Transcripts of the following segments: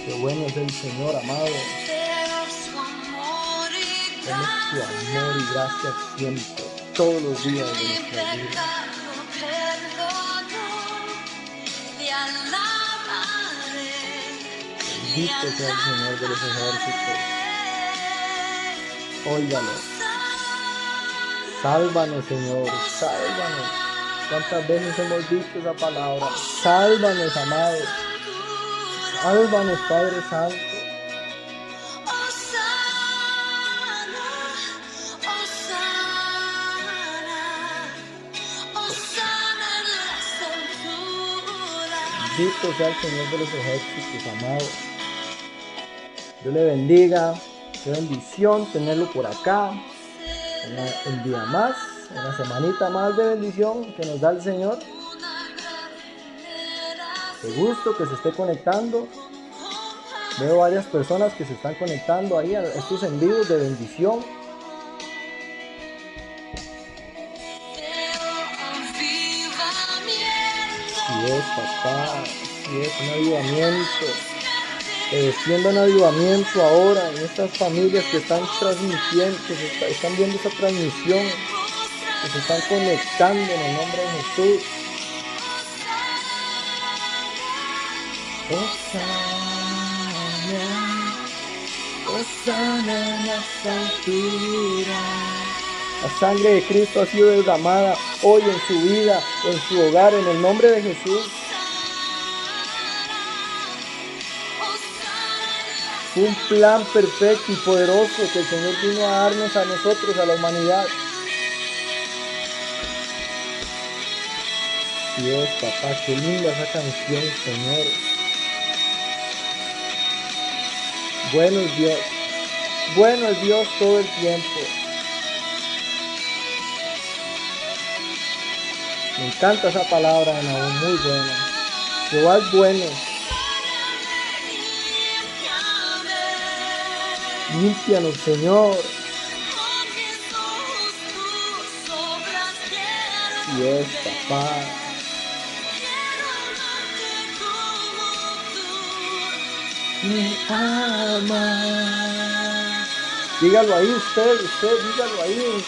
Qué bueno es el Señor, amado. Demos su amor y gracia siempre, todos los días de nuestra vida. Bendito sea el Señor de los ejércitos. Óigalo. Sálvanos, Señor, sálvanos. ¿Cuántas veces hemos dicho esa palabra? Sálvanos, amado. Sálvanos, Padre Santo. Bendito sea el Señor de los ejércitos, amado. Dios le bendiga. Qué bendición tenerlo por acá. Un día más, una semanita más de bendición que nos da el Señor. Qué gusto que se esté conectando. Veo varias personas que se están conectando ahí a estos envíos de bendición. Sí es, papá, sí es un avivamiento. Siendo un avivamiento ahora en estas familias que están transmitiendo, que están viendo esta transmisión, que se están conectando en el nombre de Jesús. Hosana en las alturas. La sangre de Cristo ha sido derramada hoy en su vida, en su hogar, en el nombre de Jesús. Un plan perfecto y poderoso que el Señor vino a darnos a nosotros, a la humanidad. Dios, papá, qué linda esa canción, Señor. Bueno es Dios. Bueno es Dios todo el tiempo. Me encanta esa palabra, Nahum, muy buena. Jehová es bueno. Límpianos, Señor. Dios, papá. Me ama. Dígalo ahí usted, dígalo ahí.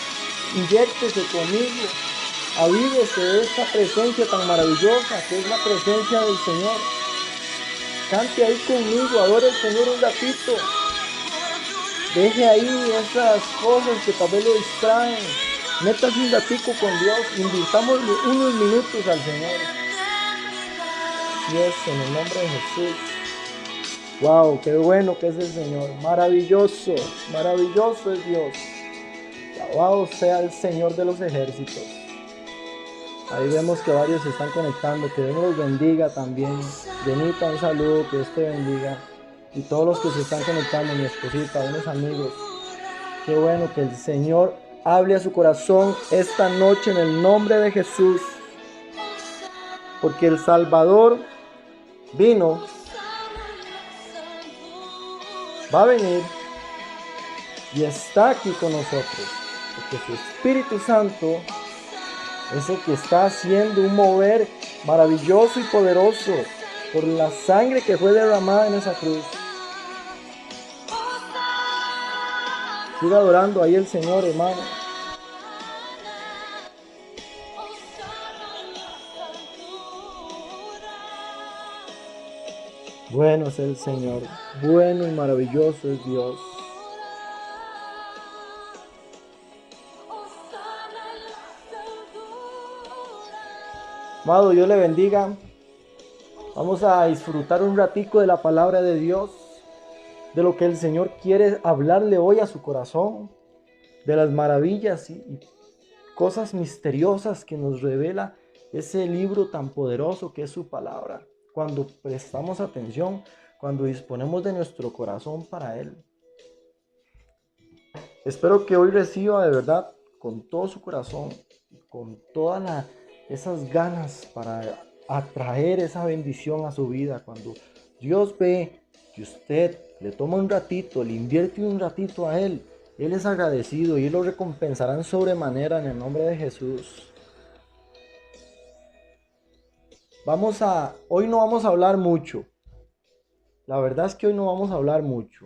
Inyéctese conmigo. Avívese de esta presencia tan maravillosa que es la presencia del Señor. Cante ahí conmigo, adore al Señor un ratito. Deje ahí esas cosas que tal vez lo distraen. Métase un ratico con Dios. Invirtamos unos minutos al Señor. Dios, en el nombre de Jesús. Wow, qué bueno que es el Señor. Maravilloso, maravilloso es Dios. Alabado sea el Señor de los ejércitos. Ahí vemos que varios se están conectando. Que Dios los bendiga también. Benita, un saludo, que Dios te bendiga. Y todos los que se están conectando, mi esposita, unos amigos. Qué bueno que el Señor hable a su corazón esta noche en el nombre de Jesús. Porque el Salvador vino, va a venir y está aquí con nosotros. Porque su Espíritu Santo es el que está haciendo un mover maravilloso y poderoso por la sangre que fue derramada en esa cruz. Siga adorando ahí el Señor, hermano. Bueno es el Señor, bueno y maravilloso es Dios. Amado, Dios le bendiga. Vamos a disfrutar un ratico de la palabra de Dios, de lo que el Señor quiere hablarle hoy a su corazón, de las maravillas y cosas misteriosas que nos revela ese libro tan poderoso que es su palabra. Cuando prestamos atención, cuando disponemos de nuestro corazón para Él. Espero que hoy reciba de verdad con todo su corazón, con todas esas ganas para atraer esa bendición a su vida. Cuando Dios ve que usted le toma un ratito, le invierte un ratito a Él, Él es agradecido y Él lo recompensará en sobremanera en el nombre de Jesús. Hoy no vamos a hablar mucho. la verdad es que hoy no vamos a hablar mucho.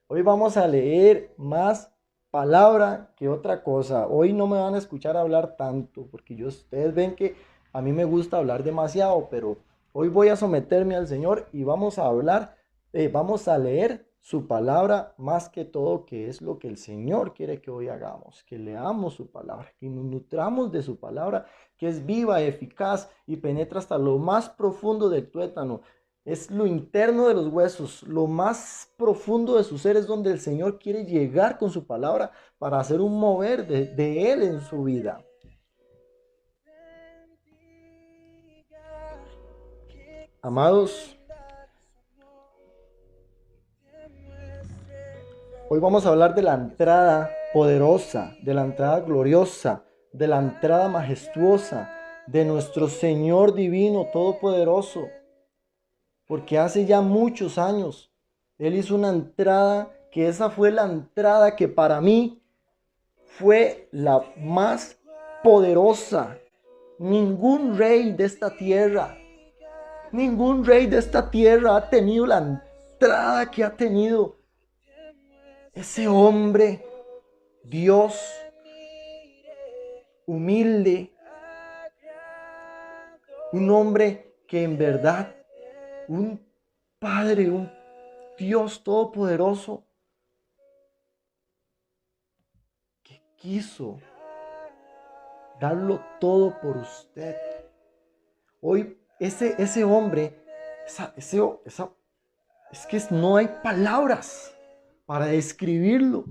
Hoy vamos a leer más palabra que otra cosa. Hoy no me van a escuchar hablar tanto, porque ustedes ven que a mí me gusta hablar demasiado, pero hoy voy a someterme al Señor y vamos a hablar, vamos a leer su palabra más que todo, que es lo que el Señor quiere que hoy hagamos, que leamos su palabra, que nos nutramos de su palabra, que es viva, eficaz y penetra hasta lo más profundo del tuétano. Es lo interno de los huesos, lo más profundo de su ser es donde el Señor quiere llegar con su palabra para hacer un mover de Él en su vida. Amados, hoy vamos a hablar de la entrada poderosa, de la entrada gloriosa, de la entrada majestuosa de nuestro Señor divino, todopoderoso. Porque hace ya muchos años Él hizo una entrada, que esa fue la entrada que para mí fue la más poderosa. Ningún rey de esta tierra ha tenido la entrada que ha tenido ese hombre, Dios, humilde, un hombre que en verdad, un Padre, un Dios todopoderoso, que quiso darlo todo por usted. Hoy ese hombre, es que no hay palabras para describirlo.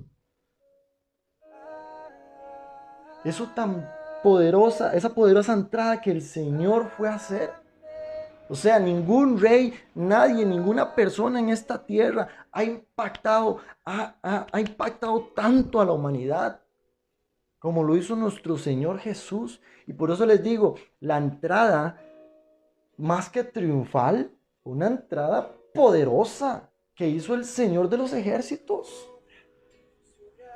Esa poderosa entrada que el Señor fue a hacer. O sea, ningún rey, nadie, ninguna persona en esta tierra ha impactado tanto a la humanidad como lo hizo nuestro Señor Jesús. Y por eso les digo, la entrada más que triunfal, una entrada poderosa que hizo el Señor de los ejércitos.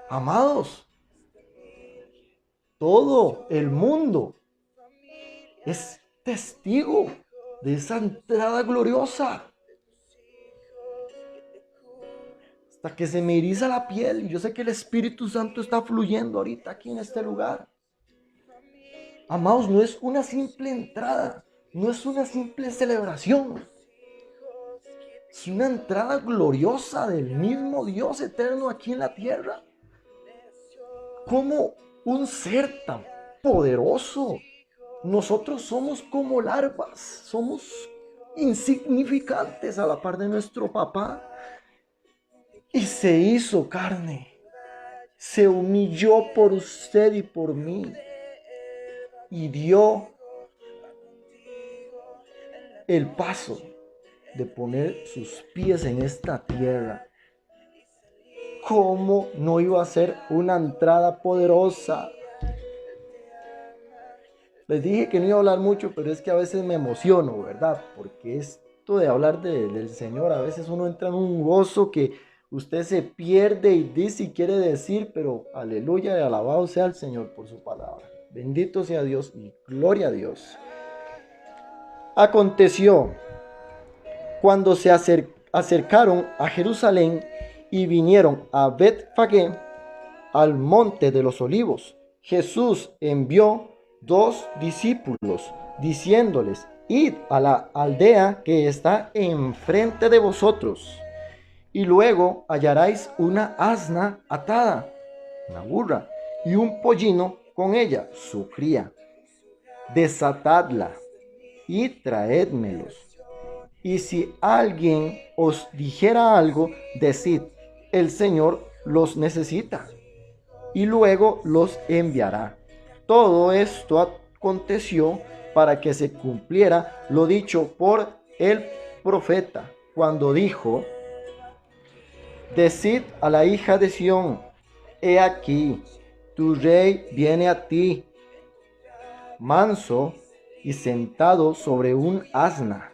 Amados, todo el mundo es testigo de esa entrada gloriosa. Hasta que se me eriza la piel. Y yo sé que el Espíritu Santo está fluyendo ahorita aquí en este lugar. Amados, no es una simple entrada. No es una simple celebración. Es una entrada gloriosa del mismo Dios eterno aquí en la tierra. Como un ser tan poderoso. Nosotros somos como larvas. Somos insignificantes a la par de nuestro papá. Y se hizo carne. Se humilló por usted y por mí. Y dio el paso de poner sus pies en esta tierra. ¿Cómo no iba a ser una entrada poderosa? Les dije que no iba a hablar mucho, pero es que a veces me emociono, ¿verdad? Porque esto de hablar del Señor, a veces uno entra en un gozo que usted se pierde y dice y quiere decir, pero aleluya y alabado sea el Señor por su palabra. Bendito sea Dios y gloria a Dios. Aconteció cuando se acercaron a Jerusalén y vinieron a Betfagé, al monte de los olivos, Jesús envió 2 discípulos, diciéndoles: id a la aldea que está enfrente de vosotros, y luego hallaréis una asna atada, una burra, y un pollino con ella, su cría. Desatadla y traédmelos. Y si alguien os dijera algo, decid: el Señor los necesita, y luego los enviará. Todo esto aconteció para que se cumpliera lo dicho por el profeta, cuando dijo: decid a la hija de Sión, he aquí, tu rey viene a ti, manso y sentado sobre un asna,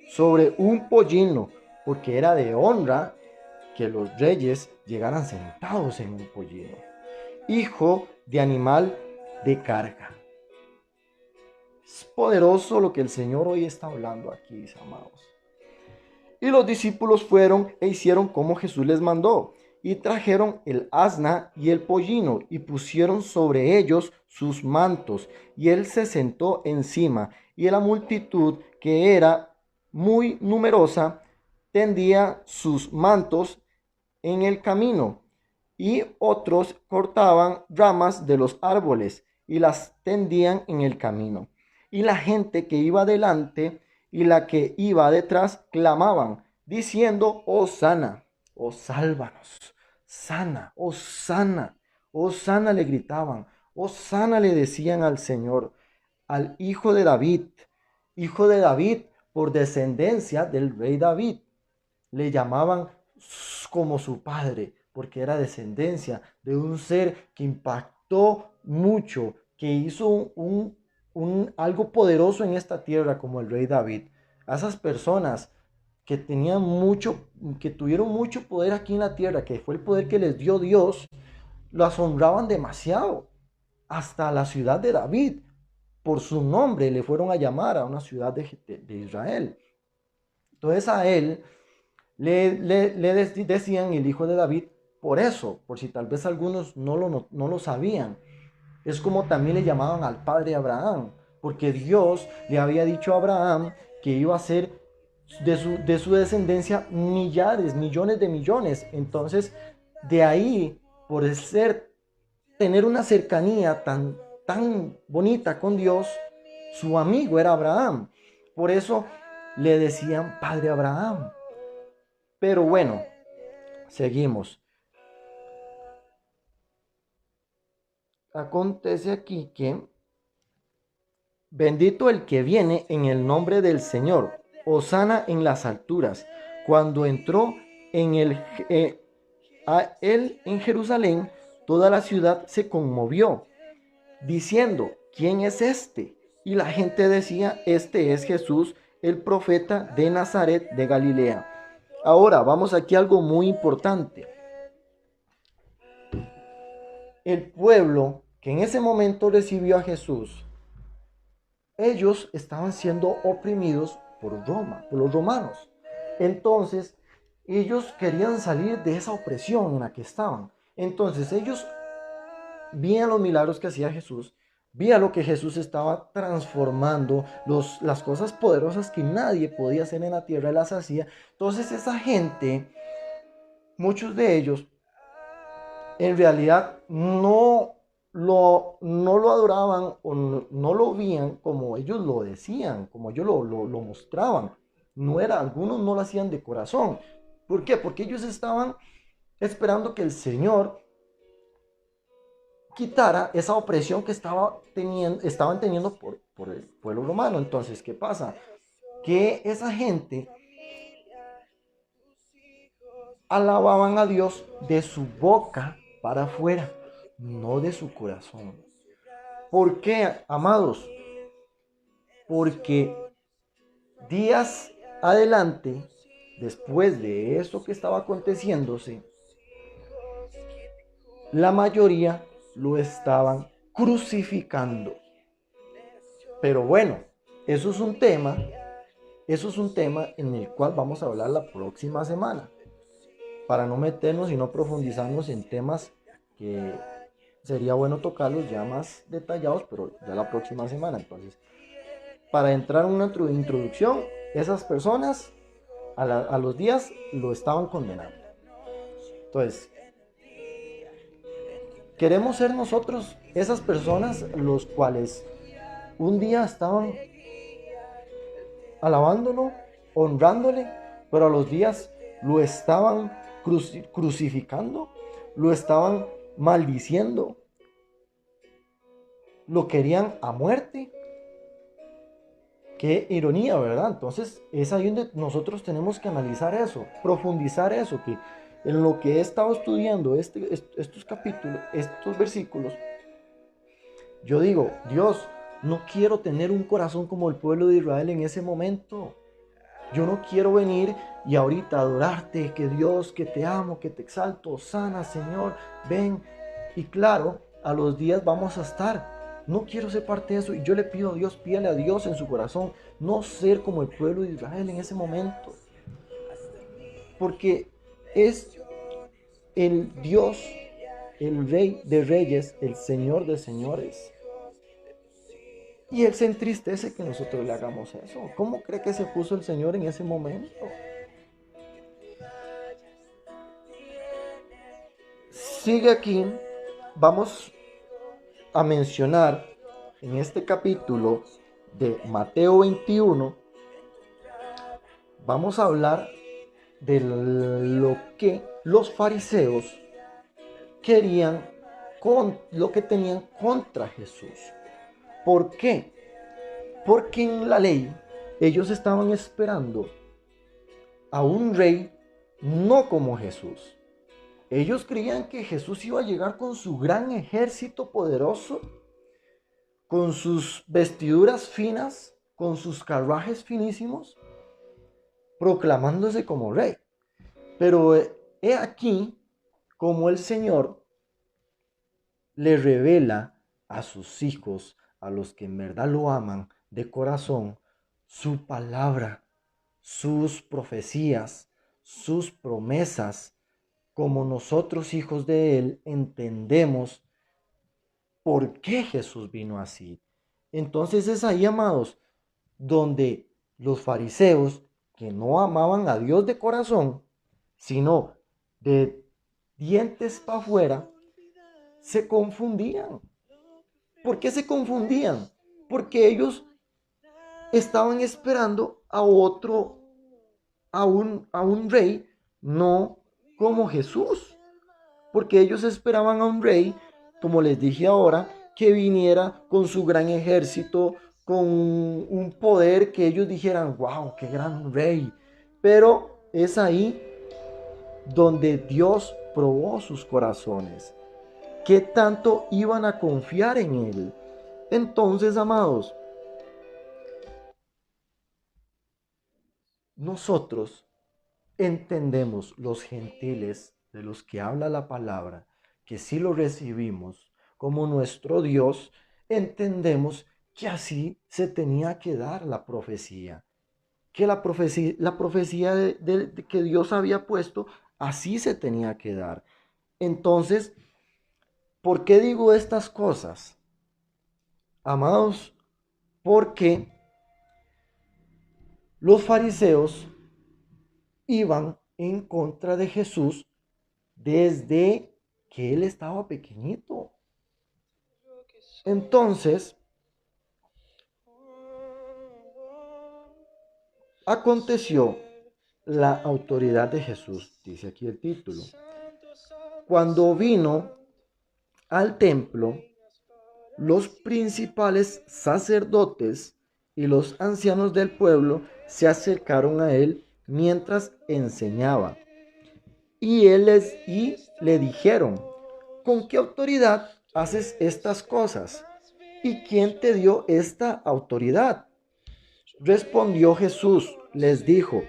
sobre un pollino, porque era de honra que los reyes llegaran sentados en un pollino, hijo de animal de carga. Es poderoso lo que el Señor hoy está hablando aquí, mis amados. Y los discípulos fueron e hicieron como Jesús les mandó, y trajeron el asna y el pollino, y pusieron sobre ellos sus mantos, y él se sentó encima, y la multitud, que era muy numerosa, tendía sus mantos en el camino, y otros cortaban ramas de los árboles y las tendían en el camino. Y la gente que iba delante y la que iba detrás clamaban, diciendo: Hosana, oh sálvanos, sana, oh sana, oh sana, le gritaban, oh sana, le decían al Señor, al hijo de David, por descendencia del rey David. Le llamaban como su padre, porque era descendencia de un ser que impactó mucho, que hizo algo poderoso en esta tierra como el rey David. A esas personas que tenían mucho, que tuvieron mucho poder aquí en la tierra, que fue el poder que les dio Dios, las honraban demasiado. Hasta la ciudad de David, por su nombre, le fueron a llamar a una ciudad de Israel. Entonces a él le decían el hijo de David por eso, por si tal vez algunos no lo sabían. Es como también le llamaban al padre Abraham, porque Dios le había dicho a Abraham que iba a ser de su descendencia millares, millones de millones. Entonces, de ahí, por tener una cercanía tan bonita con Dios, su amigo era Abraham. Por eso le decían padre Abraham. Pero bueno, seguimos. Acontece aquí que bendito el que viene en el nombre del Señor, hosana en las alturas. Cuando entró a él en Jerusalén, toda la ciudad se conmovió, diciendo: ¿quién es este? Y la gente decía: este es Jesús, el profeta de Nazaret de Galilea. Ahora vamos aquí a algo muy importante. El pueblo que en ese momento recibió a Jesús, ellos estaban siendo oprimidos por Roma, por los romanos. Entonces, ellos querían salir de esa opresión en la que estaban. Entonces, ellos veían los milagros que hacía Jesús, veían lo que Jesús estaba transformando, las cosas poderosas que nadie podía hacer en la tierra, él las hacía. Entonces, esa gente, muchos de ellos, en realidad no lo adoraban o no lo veían como ellos lo decían, como ellos lo mostraban. No era, algunos no lo hacían de corazón. ¿Por qué? Porque ellos estaban esperando que el Señor quitara esa opresión que estaban teniendo por el pueblo romano. Entonces, ¿qué pasa? Que esa gente alababan a Dios de su boca para afuera, no de su corazón. ¿Por qué, amados? Porque días adelante, después de esto que estaba aconteciéndose, la mayoría lo estaban crucificando. Pero bueno, eso es un tema en el cual vamos a hablar la próxima semana, para no meternos y no profundizarnos en temas que sería bueno tocarlos ya más detallados, pero ya la próxima semana. Entonces, para entrar en una introducción, esas personas a los días lo estaban condenando. Entonces, queremos ser nosotros esas personas los cuales un día estaban alabándolo, honrándole, pero a los días lo estaban crucificando, lo estaban maldiciendo, lo querían a muerte. Qué ironía, ¿verdad? Entonces es ahí donde nosotros tenemos que analizar eso, profundizar eso, que en lo que he estado estudiando estos capítulos, estos versículos, yo digo: Dios, no quiero tener un corazón como el pueblo de Israel en ese momento. Yo no quiero venir y ahorita adorarte, que Dios, que te amo, que te exalto, sana, Señor, ven. Y claro, a los días vamos a estar. No quiero ser parte de eso. Y yo le pido a Dios, pídale a Dios en su corazón, no ser como el pueblo de Israel en ese momento. porque es el Dios, el Rey de Reyes, el Señor de Señores. Y Él se entristece que nosotros le hagamos eso. ¿Cómo cree que se puso el Señor en ese momento? Sigue aquí, vamos a mencionar en este capítulo de Mateo 21, vamos a hablar de lo que los fariseos querían, con lo que tenían contra Jesús. ¿Por qué? Porque en la ley ellos estaban esperando a un rey no como Jesús. Ellos creían que Jesús iba a llegar con su gran ejército poderoso, con sus vestiduras finas, con sus carruajes finísimos, proclamándose como rey. Pero he aquí como el Señor le revela a sus hijos, a los que en verdad lo aman de corazón, su palabra, sus profecías, sus promesas. Como nosotros, hijos de Él, entendemos por qué Jesús vino así. Entonces es ahí, amados, donde los fariseos, que no amaban a Dios de corazón, sino de dientes para afuera, se confundían. ¿Por qué se confundían? Porque ellos estaban esperando a otro, a un rey, no como Jesús. Porque ellos esperaban a un rey, como les dije ahora, que viniera con su gran ejército, con un poder que ellos dijeran, wow, qué gran rey. Pero es ahí donde Dios probó sus corazones. ¿Qué tanto iban a confiar en Él? Entonces, amados, nosotros entendemos, los gentiles de los que habla la palabra, que si lo recibimos como nuestro Dios, entendemos que así se tenía que dar la profecía. Que la profecía de que Dios había puesto, así se tenía que dar. Entonces, ¿por qué digo estas cosas? Amados, porque los fariseos iban en contra de Jesús desde que él estaba pequeñito. Entonces, aconteció la autoridad de Jesús, dice aquí el título. Cuando vino al templo, los principales sacerdotes y los ancianos del pueblo se acercaron a él mientras enseñaba. Y le dijeron, ¿con qué autoridad haces estas cosas? ¿Y quién te dio esta autoridad? Respondió Jesús, les dijo,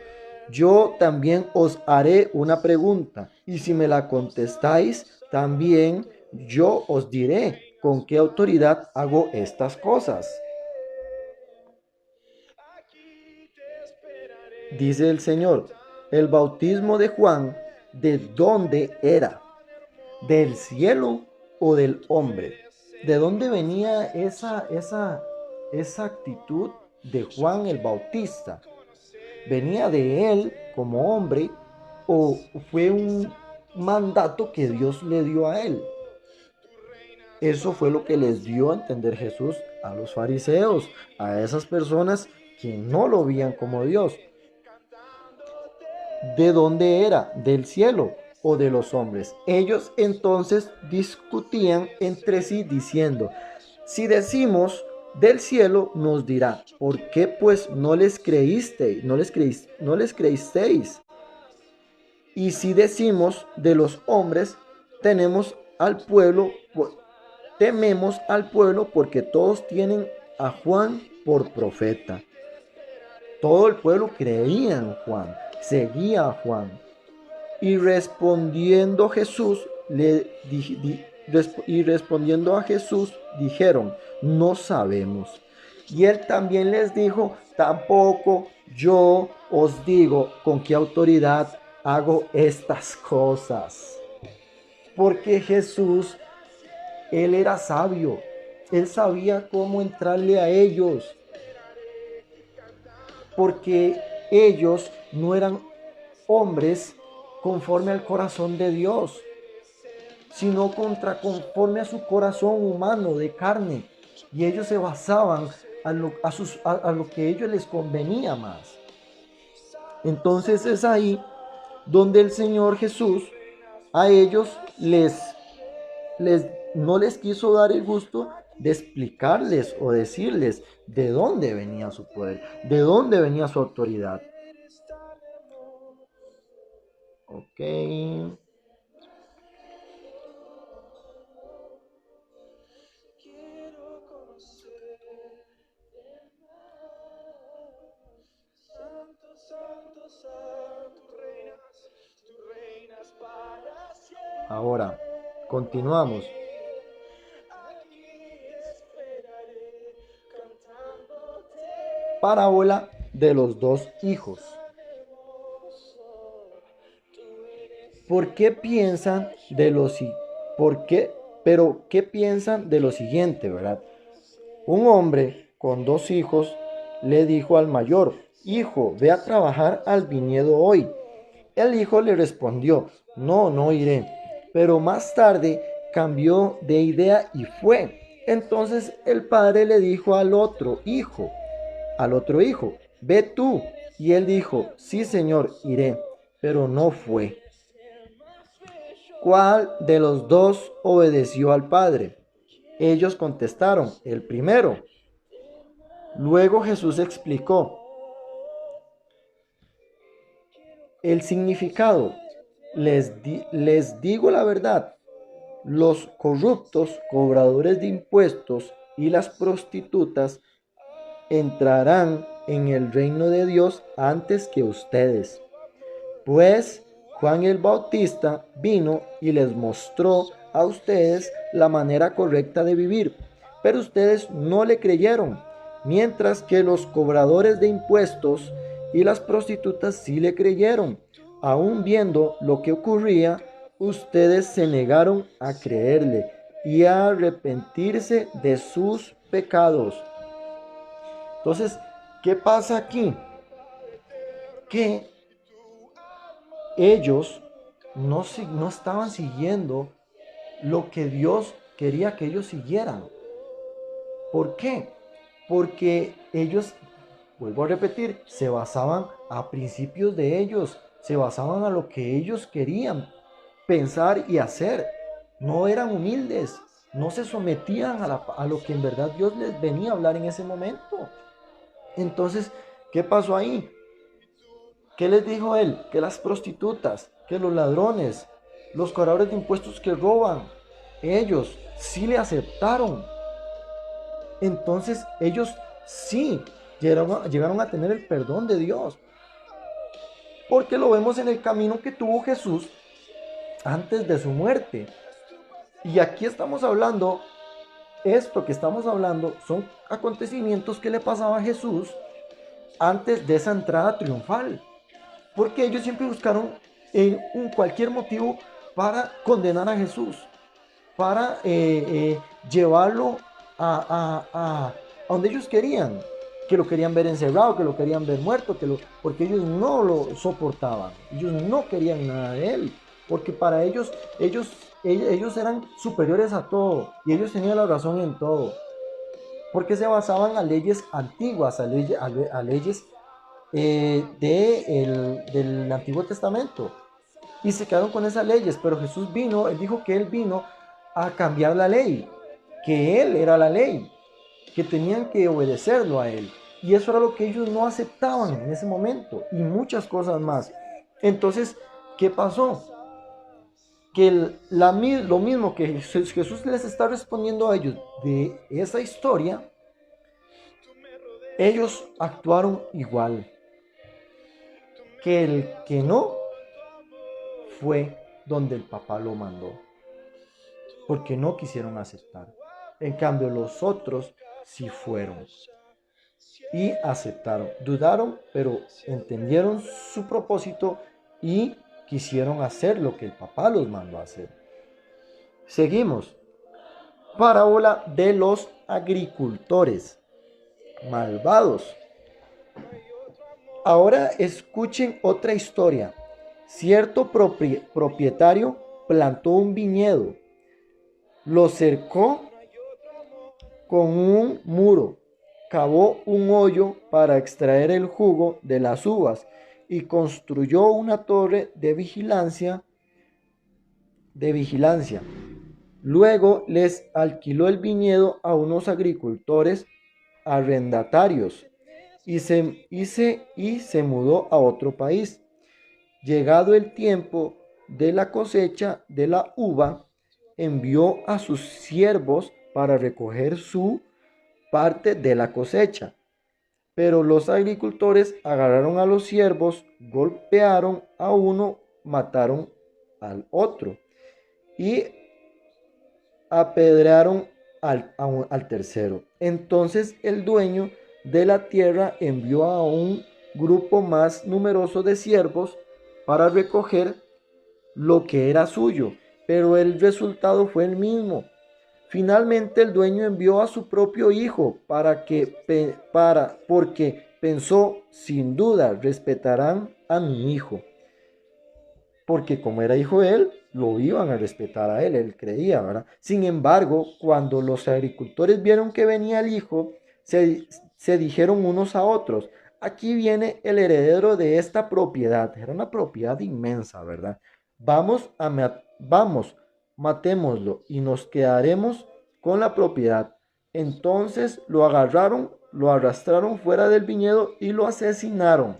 yo también os haré una pregunta, y si me la contestáis, también yo os diré con qué autoridad hago estas cosas. Dice el Señor, el bautismo de Juan, ¿de dónde era? ¿Del cielo o del hombre? ¿De dónde venía esa actitud de Juan el Bautista? ¿Venía de él como hombre o fue un mandato que Dios le dio a él? Eso fue lo que les dio a entender Jesús a los fariseos, a esas personas que no lo veían como Dios. ¿De dónde era? ¿Del cielo o de los hombres? Ellos entonces discutían entre sí diciendo, si decimos del cielo, nos dirá, ¿por qué pues no les creísteis? No les creísteis. Y si decimos de los hombres, tememos al pueblo porque todos tienen a Juan por profeta. Todo el pueblo creía en Juan, seguía a Juan. Y respondiendo a Jesús dijeron, no sabemos. Y él también les dijo, tampoco yo os digo con qué autoridad hago estas cosas? Porque Jesús, Él era sabio. Él sabía cómo entrarle a ellos. Porque ellos no eran hombres conforme al corazón de Dios, sino conforme a su corazón humano de carne. Y ellos se basaban a lo que a ellos les convenía más. Entonces es ahí donde el Señor Jesús a ellos no les quiso dar el gusto de explicarles o decirles de dónde venía su poder, de dónde venía su autoridad. Ok. Ahora, continuamos. Parábola de los dos hijos. ¿Por qué piensan de los por qué? Pero ¿qué piensan de lo siguiente, verdad? Un hombre con dos hijos le dijo al mayor: hijo, ve a trabajar al viñedo hoy. El hijo le respondió: no, no iré. Pero más tarde cambió de idea y fue. Entonces el padre le dijo al otro hijo, ve tú. Y él dijo: sí, señor, iré. Pero no fue. ¿Cuál de los dos obedeció al padre? Ellos contestaron: el primero. Luego Jesús explicó el significado. Les digo la verdad. Los corruptos, cobradores de impuestos y las prostitutas entrarán en el reino de Dios antes que ustedes. Pues Juan el Bautista vino y les mostró a ustedes la manera correcta de vivir, pero ustedes no le creyeron, mientras que los cobradores de impuestos y las prostitutas sí le creyeron. Aún viendo lo que ocurría, ustedes se negaron a creerle y a arrepentirse de sus pecados. Entonces, ¿qué pasa aquí? Que ellos no estaban siguiendo lo que Dios quería que ellos siguieran. ¿Por qué? Porque ellos, vuelvo a repetir, se basaban a principios de ellos, se basaban a lo que ellos querían pensar y hacer. No eran humildes, no se sometían a lo que en verdad Dios les venía a hablar en ese momento. Entonces, ¿qué pasó ahí? ¿Qué les dijo él? Que las prostitutas, que los ladrones, los cobradores de impuestos que roban, ellos sí le aceptaron. Entonces ellos sí llegaron a tener el perdón de Dios. Porque lo vemos en el camino que tuvo Jesús antes de su muerte. Y aquí estamos hablando, esto que estamos hablando son acontecimientos que le pasaba a Jesús antes de esa entrada triunfal. Porque ellos siempre buscaron cualquier motivo para condenar a Jesús, para llevarlo a donde ellos querían, que lo querían ver encerrado, que lo querían ver muerto, porque ellos no lo soportaban, ellos no querían nada de él, porque para ellos eran superiores a todo y ellos tenían la razón en todo, porque se basaban a leyes antiguas, a leyes del Antiguo Testamento y se quedaron con esas leyes. Pero Jesús vino, él dijo que él vino a cambiar la ley, que él era la ley, que tenían que obedecerlo a él, y eso era lo que ellos no aceptaban en ese momento y muchas cosas más. Entonces, ¿qué pasó? Que lo mismo que Jesús les está respondiendo a ellos de esa historia, ellos actuaron igual. Que el que no fue donde el papá lo mandó, porque no quisieron aceptar. En cambio, los otros sí fueron y aceptaron. Dudaron, pero entendieron su propósito y quisieron hacer lo que el papá los mandó a hacer. Seguimos. Parábola de los agricultores malvados. Ahora escuchen otra historia. Cierto propietario plantó un viñedo, lo cercó con un muro, cavó un hoyo para extraer el jugo de las uvas y construyó una torre de vigilancia. Luego les alquiló el viñedo a unos agricultores arrendatarios y se mudó a otro país. Llegado el tiempo de la cosecha de la uva, envió a sus siervos para recoger su parte de la cosecha. Pero los agricultores agarraron a los siervos, golpearon a uno, mataron al otro y apedrearon al tercero. Entonces el dueño de la tierra envió a un grupo más numeroso de siervos para recoger lo que era suyo, pero el resultado fue el mismo. Finalmente el dueño envió a su propio hijo porque pensó, sin duda respetarán a mi hijo. Porque como era hijo de él, lo iban a respetar a él, él creía, ¿verdad? Sin embargo, cuando los agricultores vieron que venía el hijo, se dijeron unos a otros: aquí viene el heredero de esta propiedad. Era una propiedad inmensa, ¿verdad? Vamos, matémoslo y nos quedaremos con la propiedad. Entonces lo agarraron, lo arrastraron fuera del viñedo y lo asesinaron.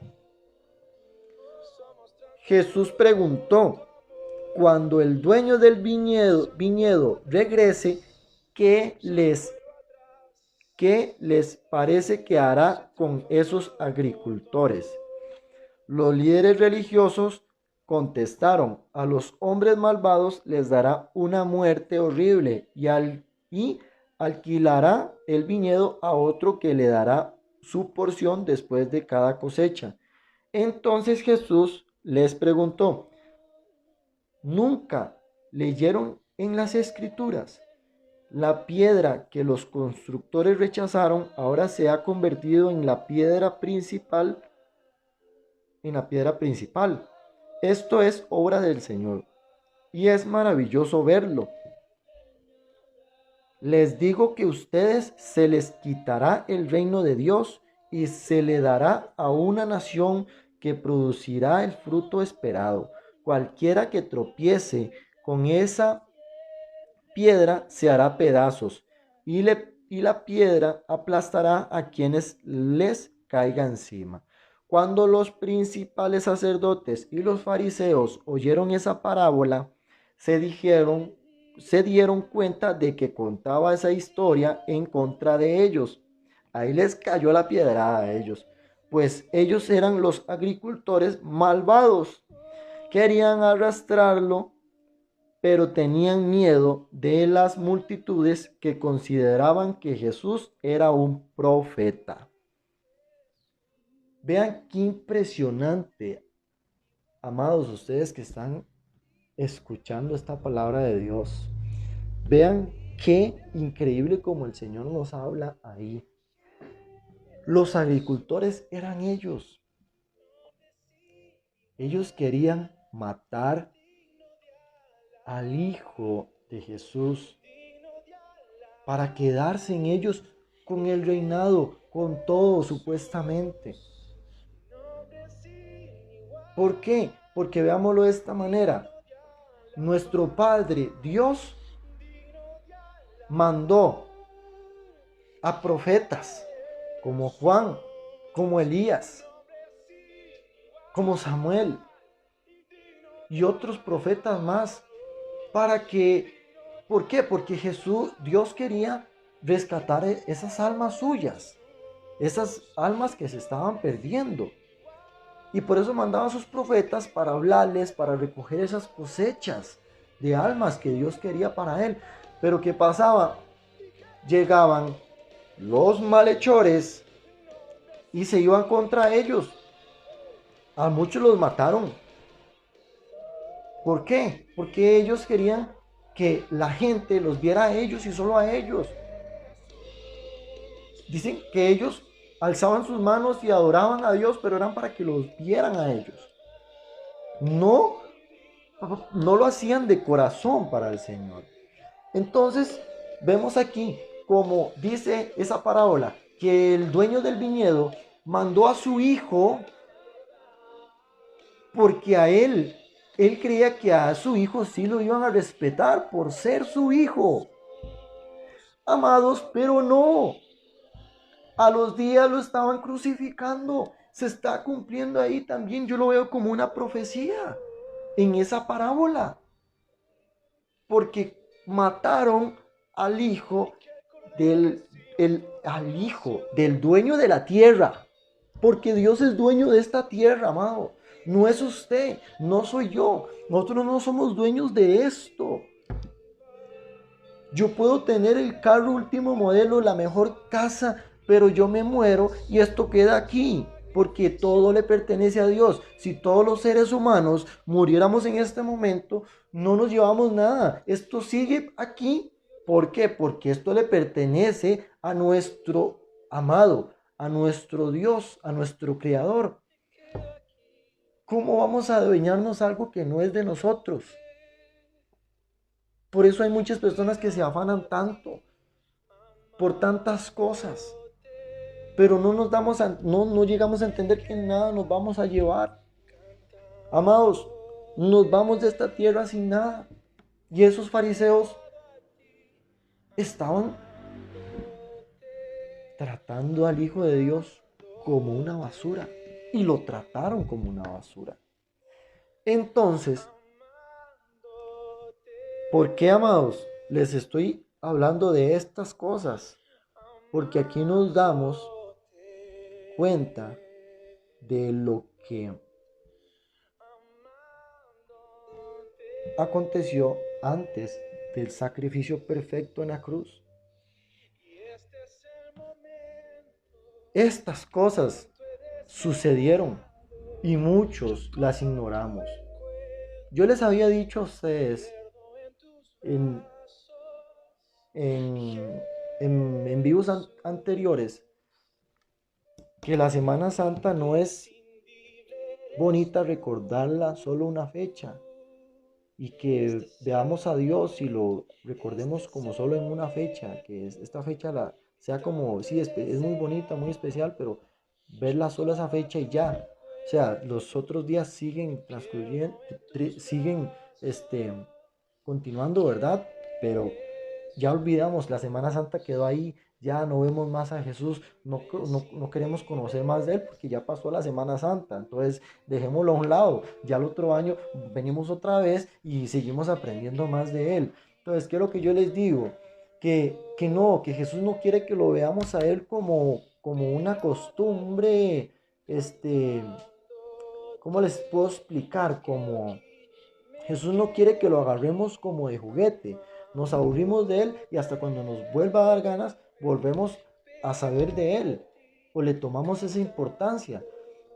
Jesús preguntó: cuando el dueño del viñedo regrese, ¿qué les parece que hará con esos agricultores? Los líderes religiosos contestaron: a los hombres malvados les dará una muerte horrible y alquilará el viñedo a otro que le dará su porción después de cada cosecha. Entonces Jesús les preguntó: ¿nunca leyeron en las Escrituras? La piedra que los constructores rechazaron ahora se ha convertido en la piedra principal. Esto es obra del Señor y es maravilloso verlo. Les digo que a ustedes se les quitará el reino de Dios y se le dará a una nación que producirá el fruto esperado. Cualquiera que tropiece con esa piedra se hará pedazos y la piedra aplastará a quienes les caiga encima. Cuando los principales sacerdotes y los fariseos oyeron esa parábola, se dieron cuenta de que contaba esa historia en contra de ellos. Ahí les cayó la piedrada a ellos, pues ellos eran los agricultores malvados. Querían arrastrarlo, pero tenían miedo de las multitudes que consideraban que Jesús era un profeta. Vean qué impresionante, amados, ustedes que están escuchando esta palabra de Dios. Vean qué increíble como el Señor nos habla ahí. Los agricultores eran ellos. Ellos querían matar al Hijo de Jesús para quedarse en ellos con el reinado, con todo supuestamente. ¿Por qué? Porque veámoslo de esta manera. Nuestro Padre Dios mandó a profetas como Juan, como Elías, como Samuel y otros profetas más. ¿Por qué? Porque Dios quería rescatar esas almas suyas, esas almas que se estaban perdiendo. Y por eso mandaba a sus profetas para hablarles, para recoger esas cosechas de almas que Dios quería para él. Pero ¿qué pasaba? Llegaban los malhechores y se iban contra ellos. A muchos los mataron. ¿Por qué? Porque ellos querían que la gente los viera a ellos y solo a ellos. Dicen que ellos alzaban sus manos y adoraban a Dios, pero eran para que los vieran a ellos. No, no lo hacían de corazón para el Señor. Entonces, vemos aquí, como dice esa parábola, que el dueño del viñedo mandó a su hijo porque él creía que a su hijo sí lo iban a respetar por ser su hijo. Amados, pero no. A los días lo estaban crucificando. Se está cumpliendo ahí también. Yo lo veo como una profecía en esa parábola. Porque mataron al hijo al hijo del dueño de la tierra. Porque Dios es dueño de esta tierra, amado. No es usted, no soy yo. Nosotros no somos dueños de esto. Yo puedo tener el carro último modelo, la mejor casa, pero yo me muero y esto queda aquí, porque todo le pertenece a Dios. Si todos los seres humanos muriéramos en este momento, no nos llevamos nada. Esto sigue aquí. ¿Por qué? Porque esto le pertenece a nuestro amado, a nuestro Dios, a nuestro Creador. ¿Cómo vamos a adueñarnos algo que no es de nosotros? Por eso hay muchas personas que se afanan tanto por tantas cosas, pero no llegamos a entender que nada nos vamos a llevar. Amados, nos vamos de esta tierra sin nada. Y esos fariseos estaban tratando al Hijo de Dios como una basura y lo trataron como una basura. Entonces, ¿por qué, amados? Les estoy hablando de estas cosas, porque aquí nos damos cuenta de lo que aconteció antes del sacrificio perfecto en la cruz. Estas cosas sucedieron y muchos las ignoramos. Yo les había dicho a ustedes en, en, en vivos anteriores que la Semana Santa no es bonita recordarla solo una fecha y que veamos a Dios y lo recordemos como solo en una fecha, que esta fecha sea como, sí, es muy bonita, muy especial, pero verla solo esa fecha y ya. O sea, los otros días siguen transcurriendo, siguen continuando, ¿verdad? Pero ya olvidamos, la Semana Santa quedó ahí, ya no vemos más a Jesús, no queremos conocer más de Él porque ya pasó la Semana Santa, entonces dejémoslo a un lado, ya el otro año venimos otra vez y seguimos aprendiendo más de Él. Entonces, ¿qué es lo que yo les digo? Que Jesús no quiere que lo veamos a Él como una costumbre, ¿cómo les puedo explicar? Como Jesús no quiere que lo agarremos como de juguete. Nos aburrimos de Él y hasta cuando nos vuelva a dar ganas, volvemos a saber de Él o le tomamos esa importancia.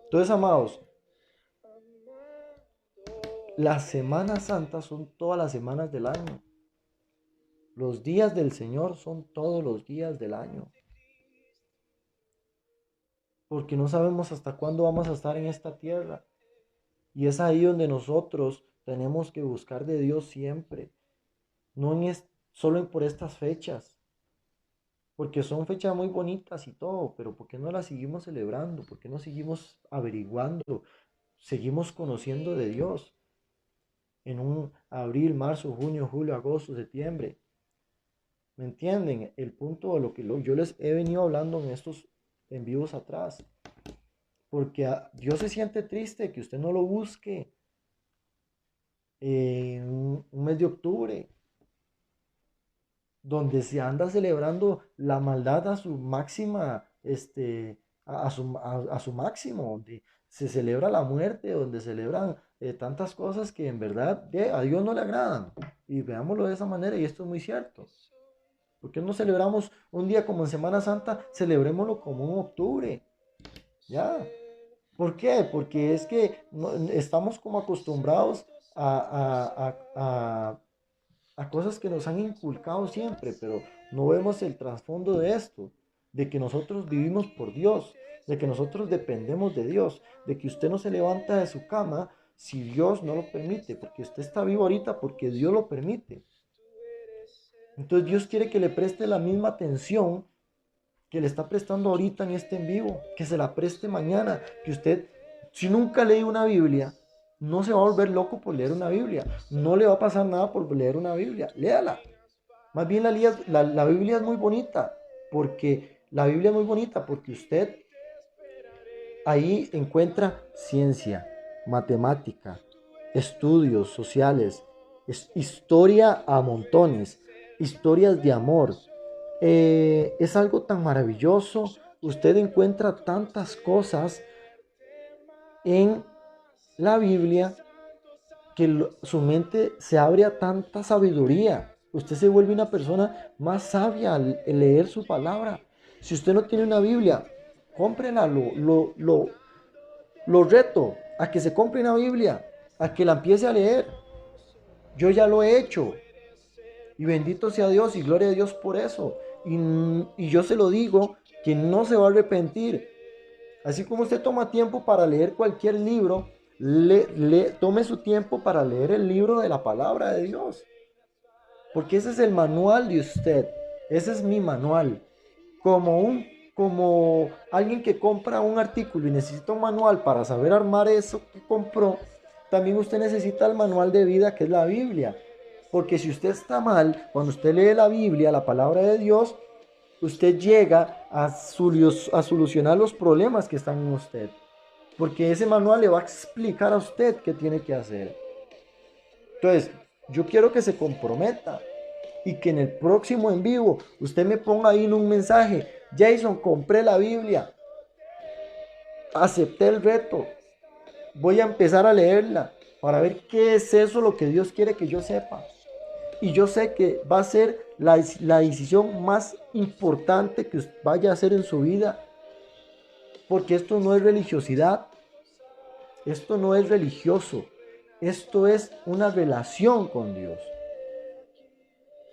Entonces, amados, las Semanas Santas son todas las semanas del año. Los días del Señor son todos los días del año. Porque no sabemos hasta cuándo vamos a estar en esta tierra. Y es ahí donde nosotros tenemos que buscar de Dios siempre. No solo por estas fechas, porque son fechas muy bonitas y todo, pero ¿por qué no las seguimos celebrando? ¿Por qué no seguimos averiguando? Seguimos conociendo de Dios en un abril, marzo, junio, julio, agosto, septiembre. ¿Me entienden? El punto de lo que yo les he venido hablando en estos en vivos atrás. Porque Dios se siente triste que usted no lo busque en un mes de octubre, donde se anda celebrando la maldad a su máxima, a su máximo, donde se celebra la muerte, donde celebran tantas cosas que en verdad a Dios no le agradan. Y veámoslo de esa manera, y esto es muy cierto. ¿Por qué no celebramos un día como en Semana Santa? Celebrémoslo como en octubre. ¿Ya? ¿Por qué? Porque es que estamos como acostumbrados a cosas que nos han inculcado siempre, pero no vemos el trasfondo de esto, de que nosotros vivimos por Dios, de que nosotros dependemos de Dios, de que usted no se levanta de su cama si Dios no lo permite, porque usted está vivo ahorita porque Dios lo permite. Entonces Dios quiere que le preste la misma atención que le está prestando ahorita en este en vivo, que se la preste mañana, que usted, si nunca lee una Biblia, no se va a volver loco por leer una Biblia, no le va a pasar nada por leer una Biblia, léala. Más bien la Biblia es muy bonita, porque la Biblia es muy bonita porque usted ahí encuentra ciencia, matemática, estudios sociales, historia a montones, historias de amor. Es algo tan maravilloso. Usted encuentra tantas cosas en la Biblia que su mente se abre a tanta sabiduría. Usted se vuelve una persona más sabia al leer su palabra. Si usted no tiene una Biblia, cómprela. Lo reto a que se compre una Biblia, a que la empiece a leer. Yo ya lo he hecho. Y bendito sea Dios y gloria a Dios por eso. Y yo se lo digo que no se va a arrepentir. Así como usted toma tiempo para leer cualquier libro, tome su tiempo para leer el libro de la palabra de Dios. Porque ese es el manual de usted. Ese es mi manual. Como alguien que compra un artículo y necesita un manual para saber armar eso que compró, también usted necesita el manual de vida que es la Biblia. Porque si usted está mal, cuando usted lee la Biblia, la palabra de Dios, usted llega a solucionar los problemas que están en usted. Porque ese manual le va a explicar a usted qué tiene que hacer. Entonces, yo quiero que se comprometa y que en el próximo en vivo usted me ponga ahí en un mensaje: Jason, compré la Biblia, acepté el reto, voy a empezar a leerla para ver qué es eso lo que Dios quiere que yo sepa. Y yo sé que va a ser la decisión más importante que vaya a hacer en su vida, porque esto no es religiosidad, esto no es religioso, esto es una relación con Dios.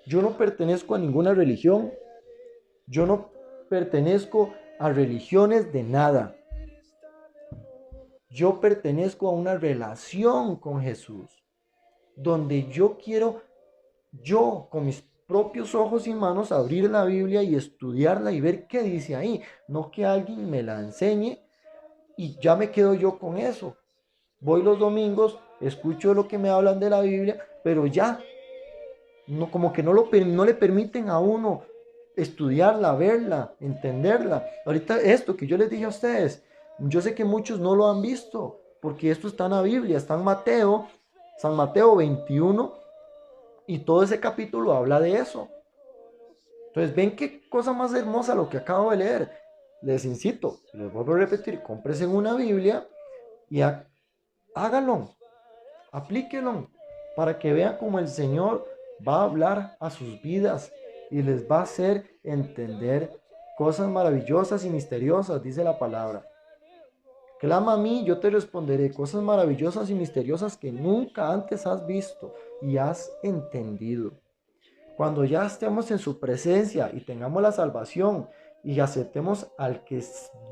Yo no pertenezco a ninguna religión, yo no pertenezco a religiones de nada. Yo pertenezco a una relación con Jesús, donde yo quiero, yo con mis propios ojos y manos, abrir la Biblia y estudiarla y ver qué dice ahí. No que alguien me la enseñe y ya me quedo yo con eso. Voy los domingos, escucho lo que me hablan de la Biblia, pero ya, no, como que no le permiten a uno estudiarla, verla, entenderla. Ahorita esto que yo les dije a ustedes, yo sé que muchos no lo han visto, porque esto está en la Biblia, está en Mateo, San Mateo 21, y todo ese capítulo habla de eso. Entonces, ven qué cosa más hermosa lo que acabo de leer. Les incito, les vuelvo a repetir, cómprese una Biblia y hágalo, aplíquelo, para que vean cómo el Señor va a hablar a sus vidas y les va a hacer entender cosas maravillosas y misteriosas, dice la palabra. Clama a mí, yo te responderé cosas maravillosas y misteriosas que nunca antes has visto y has entendido. Cuando ya estemos en su presencia y tengamos la salvación y aceptemos al que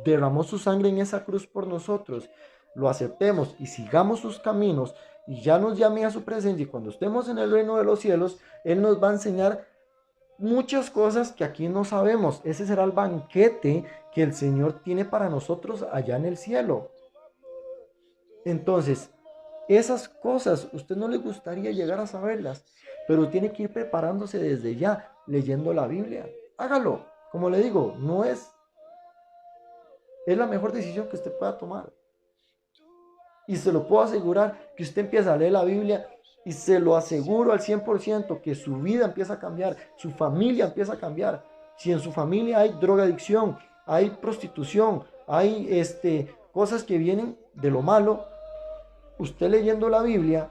derramó su sangre en esa cruz por nosotros, lo aceptemos y sigamos sus caminos y ya nos llame a su presencia, y cuando estemos en el reino de los cielos, Él nos va a enseñar muchas cosas que aquí no sabemos. Ese será el banquete que el Señor tiene para nosotros allá en el cielo. Entonces, esas cosas, usted no le gustaría llegar a saberlas, pero tiene que ir preparándose desde ya, leyendo la Biblia. Hágalo. Como le digo, es la mejor decisión que usted pueda tomar. Y se lo puedo asegurar que usted empieza a leer la Biblia y se lo aseguro al 100% que su vida empieza a cambiar, su familia empieza a cambiar. Si en su familia hay drogadicción, hay prostitución, hay cosas que vienen de lo malo, usted leyendo la Biblia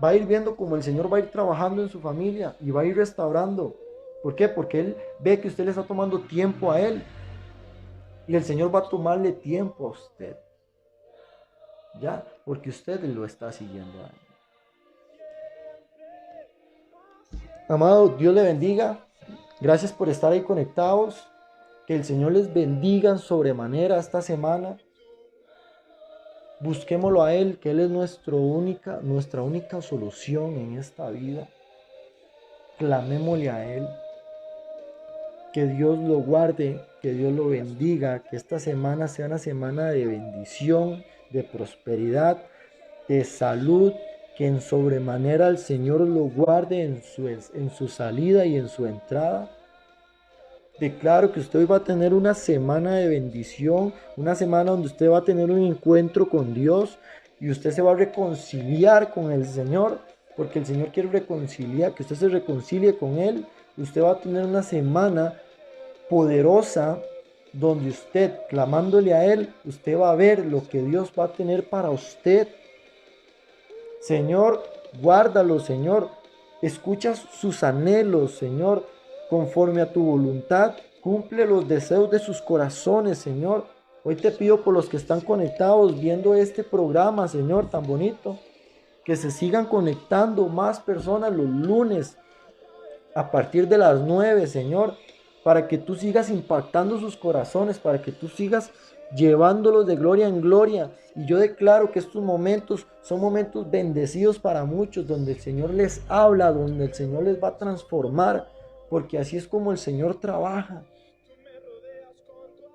va a ir viendo cómo el Señor va a ir trabajando en su familia y va a ir restaurando. ¿Por qué? Porque Él ve que usted le está tomando tiempo a Él y el Señor va a tomarle tiempo a usted. ¿Ya? Porque usted lo está siguiendo a Él. Amado, Dios le bendiga. Gracias por estar ahí conectados. Que el Señor les bendiga en sobremanera esta semana. Busquémoslo a Él, que Él es nuestra única solución en esta vida. Clamémosle a Él. Que Dios lo guarde, que Dios lo bendiga, que esta semana sea una semana de bendición, de prosperidad, de salud, que en sobremanera el Señor lo guarde en su salida y en su entrada. Declaro que usted hoy va a tener una semana de bendición, una semana donde usted va a tener un encuentro con Dios y usted se va a reconciliar con el Señor, porque el Señor quiere reconciliar, que usted se reconcilie con Él. Usted va a tener una semana poderosa donde usted, clamándole a Él, usted va a ver lo que Dios va a tener para usted. Señor, guárdalo, Señor. Escucha sus anhelos, Señor, conforme a tu voluntad. Cumple los deseos de sus corazones, Señor. Hoy te pido por los que están conectados viendo este programa, Señor, tan bonito, que se sigan conectando más personas los lunes a partir de las 9, Señor, para que tú sigas impactando sus corazones, para que tú sigas llevándolos de gloria en gloria. Y yo declaro que estos momentos son momentos bendecidos para muchos, donde el Señor les habla, donde el Señor les va a transformar, porque así es como el Señor trabaja.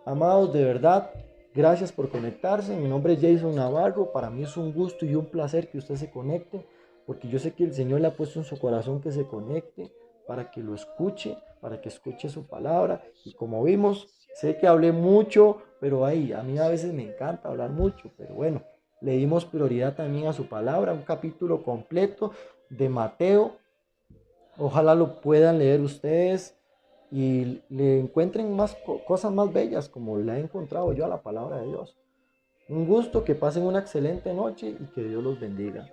Amados, de verdad, gracias por conectarse. Mi nombre es Jason Navarro. Para mí es un gusto y un placer que usted se conecte, porque yo sé que el Señor le ha puesto en su corazón que se conecte para que lo escuche, para que escuche su palabra. Y como vimos, sé que hablé mucho, pero ahí, a mí a veces me encanta hablar mucho, pero bueno, le dimos prioridad también a su palabra, un capítulo completo de Mateo. Ojalá lo puedan leer ustedes y le encuentren más cosas más bellas como la he encontrado yo a la palabra de Dios. Un gusto, que pasen una excelente noche y que Dios los bendiga.